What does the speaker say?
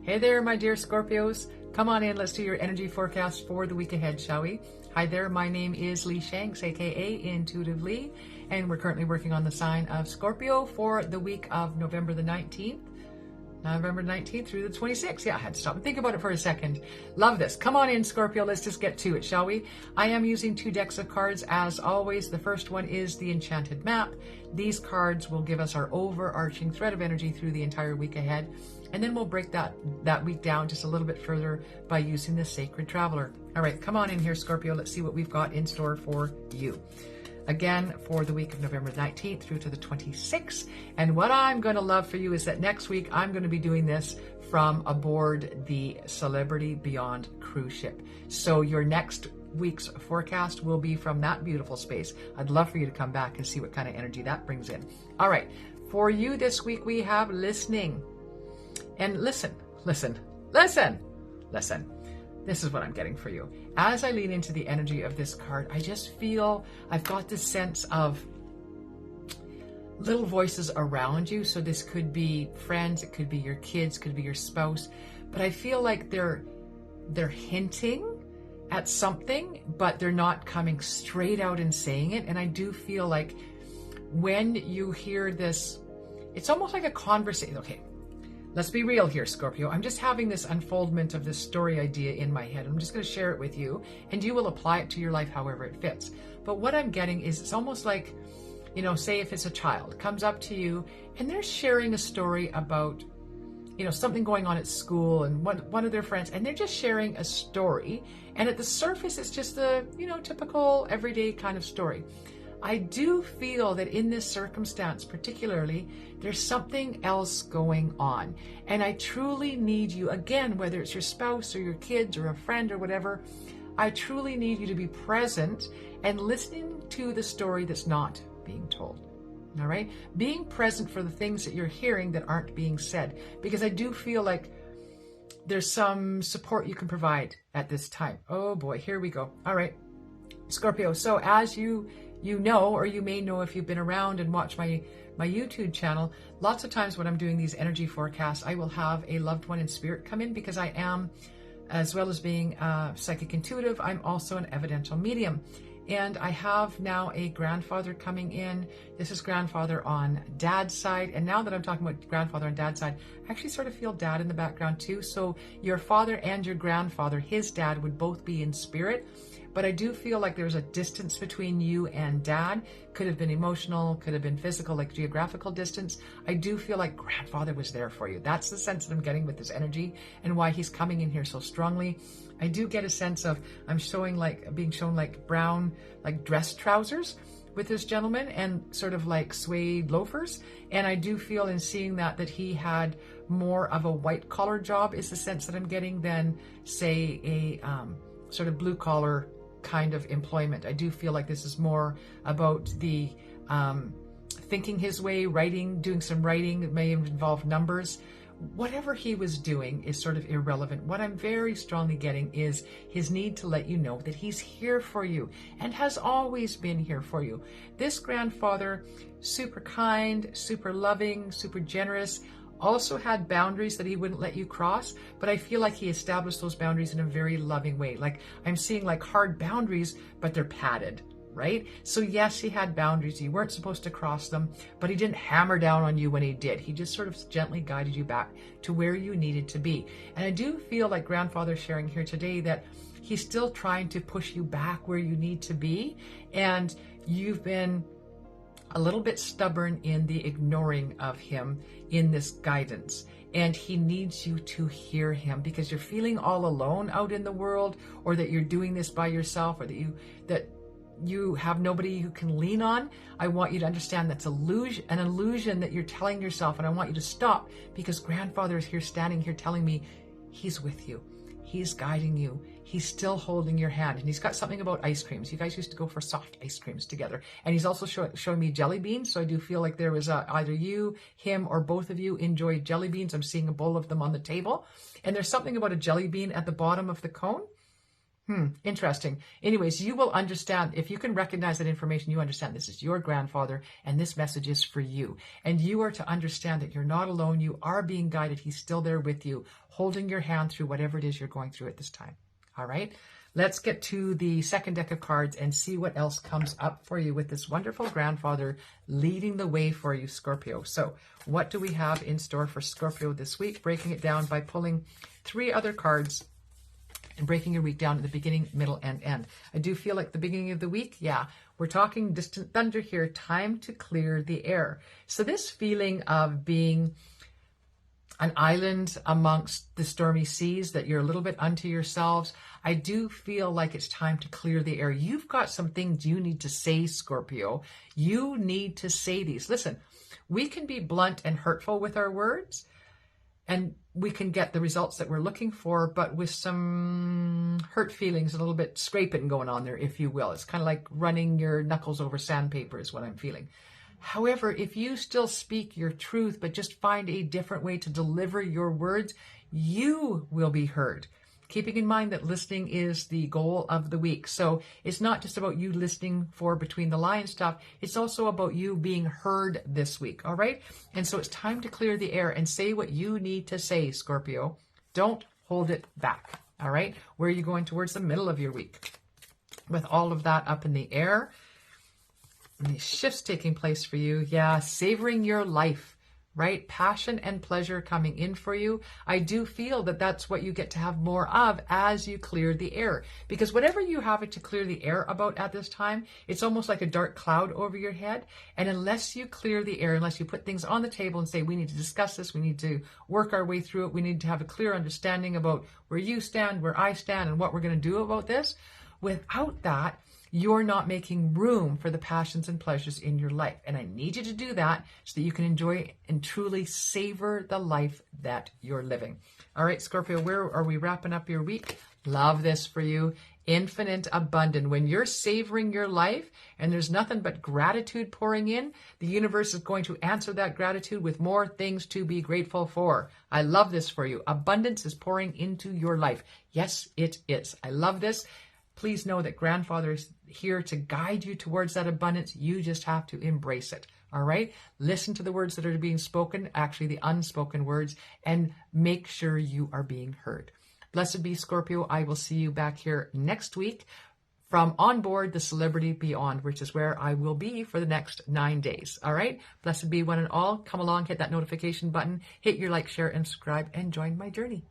Hey there, my dear Scorpios. Come on in, let's do your energy forecast for the week ahead, shall we? Hi there, my name is Lee Shanks, aka Intuitive Lee, and we're currently working on the sign of Scorpio for the week of November the 19th through the 26th. Yeah, I had to stop and think about it for a second. Love this. Come on in, Scorpio. Let's just get to it, shall we? I am using 2 decks of cards as always. The first one is the Enchanted Map. These cards will give us our overarching thread of energy through the entire week ahead. And then we'll break that week down just a little bit further by using the Sacred Traveler. All right, come on in here, Scorpio. Let's see what we've got in store for you. Again, for the week of November 19th through to the 26th. And what I'm going to love for you is that next week, I'm going to be doing this from aboard the Celebrity Beyond cruise ship. So your next week's forecast will be from that beautiful space. I'd love for you to come back and see what kind of energy that brings in. All right, for you this week, we have listening. And listen. This is what I'm getting for you. As I lean into the energy of this card, I just feel I've got this sense of little voices around you. So this could be friends, it could be your kids, could be your spouse. But I feel like they're hinting at something, but they're not coming straight out and saying it. And I do feel like when you hear this, it's almost like a conversation. Okay, let's be real here, Scorpio. I'm just having this unfoldment of this story idea in my head. I'm just going to share it with you, and you will apply it to your life however it fits. But what I'm getting is it's almost like, you know, say if it's a child comes up to you and they're sharing a story about, you know, something going on at school and one of their friends, and they're just sharing a story. And at the surface, it's just a, you know, typical everyday kind of story. I do feel that in this circumstance, particularly, there's something else going on. And I truly need you, again, whether it's your spouse or your kids or a friend or whatever, I truly need you to be present and listening to the story that's not being told. All right? Being present for the things that you're hearing that aren't being said. Because I do feel like there's some support you can provide at this time. Oh boy, here we go. All right, Scorpio. So as you know, or you may know if you've been around and watched my YouTube channel, lots of times when I'm doing these energy forecasts, I will have a loved one in spirit come in because I am, as well as being psychic intuitive, I'm also an evidential medium. And I have now a grandfather coming in. This is grandfather on dad's side. And now that I'm talking about grandfather on dad's side, I actually sort of feel dad in the background too. So your father and your grandfather, his dad, would both be in spirit. But I do feel like there's a distance between you and dad. Could have been emotional, could have been physical, like geographical distance. I do feel like grandfather was there for you. That's the sense that I'm getting with this energy and why he's coming in here so strongly. I do get a sense of, I'm being shown like brown, like dress trousers with this gentleman and sort of like suede loafers. And I do feel in seeing that he had more of a white collar job is the sense that I'm getting than say a sort of blue collar kind of employment. I do feel like this is more about the thinking his way, writing, doing some writing that may involve numbers. Whatever he was doing is sort of irrelevant. What I'm very strongly getting is his need to let you know that he's here for you and has always been here for you. This grandfather, super kind, super loving, super generous, also had boundaries that he wouldn't let you cross, but I feel like he established those boundaries in a very loving way. Like I'm seeing like hard boundaries, but they're padded, right? So yes, he had boundaries. You weren't supposed to cross them, but he didn't hammer down on you when he did. He just sort of gently guided you back to where you needed to be. And I do feel like grandfather sharing here today that he's still trying to push you back where you need to be. And you've been a little bit stubborn in the ignoring of him in this guidance. And he needs you to hear him because you're feeling all alone out in the world, or that you're doing this by yourself, or that you have nobody who can lean on. I want you to understand that's an illusion that you're telling yourself. And I want you to stop, because grandfather is here, standing here telling me he's with you. He's guiding you. He's still holding your hand. And he's got something about ice creams. You guys used to go for soft ice creams together. And he's also showing me jelly beans. So I do feel like there was either you, him, or both of you enjoy jelly beans. I'm seeing a bowl of them on the table. And there's something about a jelly bean at the bottom of the cone. Interesting. Anyways, you will understand, if you can recognize that information, you understand this is your grandfather and this message is for you. And you are to understand that you're not alone. You are being guided. He's still there with you, holding your hand through whatever it is you're going through at this time. All right. Let's get to the second deck of cards and see what else comes up for you with this wonderful grandfather leading the way for you, Scorpio. So what do we have in store for Scorpio this week? Breaking it down by pulling 3 other cards and breaking your week down at the beginning, middle, and end. I do feel like the beginning of the week, yeah, we're talking distant thunder here, time to clear the air. So this feeling of being an island amongst the stormy seas, that you're a little bit unto yourselves, I do feel like it's time to clear the air. You've got some things you need to say, Scorpio. You need to say these. Listen, we can be blunt and hurtful with our words, and we can get the results that we're looking for, but with some hurt feelings, a little bit scraping going on there, if you will. It's kind of like running your knuckles over sandpaper is what I'm feeling. However, if you still speak your truth, but just find a different way to deliver your words, you will be heard. Keeping in mind that listening is the goal of the week. So it's not just about you listening for between the lines stuff. It's also about you being heard this week. All right. And so it's time to clear the air and say what you need to say, Scorpio. Don't hold it back. All right. Where are you going towards the middle of your week? With all of that up in the air, and these shifts taking place for you. Yeah. Savoring your life. Right? Passion and pleasure coming in for you. I do feel that that's what you get to have more of as you clear the air. Because whatever you have it to clear the air about at this time, it's almost like a dark cloud over your head. And unless you clear the air, unless you put things on the table and say, we need to discuss this, we need to work our way through it, we need to have a clear understanding about where you stand, where I stand, and what we're going to do about this. Without that, you're not making room for the passions and pleasures in your life. And I need you to do that so that you can enjoy and truly savor the life that you're living. All right, Scorpio, where are we wrapping up your week? Love this for you. Infinite abundant. When you're savoring your life and there's nothing but gratitude pouring in, the universe is going to answer that gratitude with more things to be grateful for. I love this for you. Abundance is pouring into your life. Yes, it is. I love this. Please know that grandfather is here to guide you towards that abundance. You just have to embrace it. All right. Listen to the words that are being spoken, actually the unspoken words, and make sure you are being heard. Blessed be Scorpio. I will see you back here next week from On Board the Celebrity Beyond, which is where I will be for the next 9 days. All right. Blessed be one and all. Come along, hit that notification button, hit your like, share, and subscribe, and join my journey.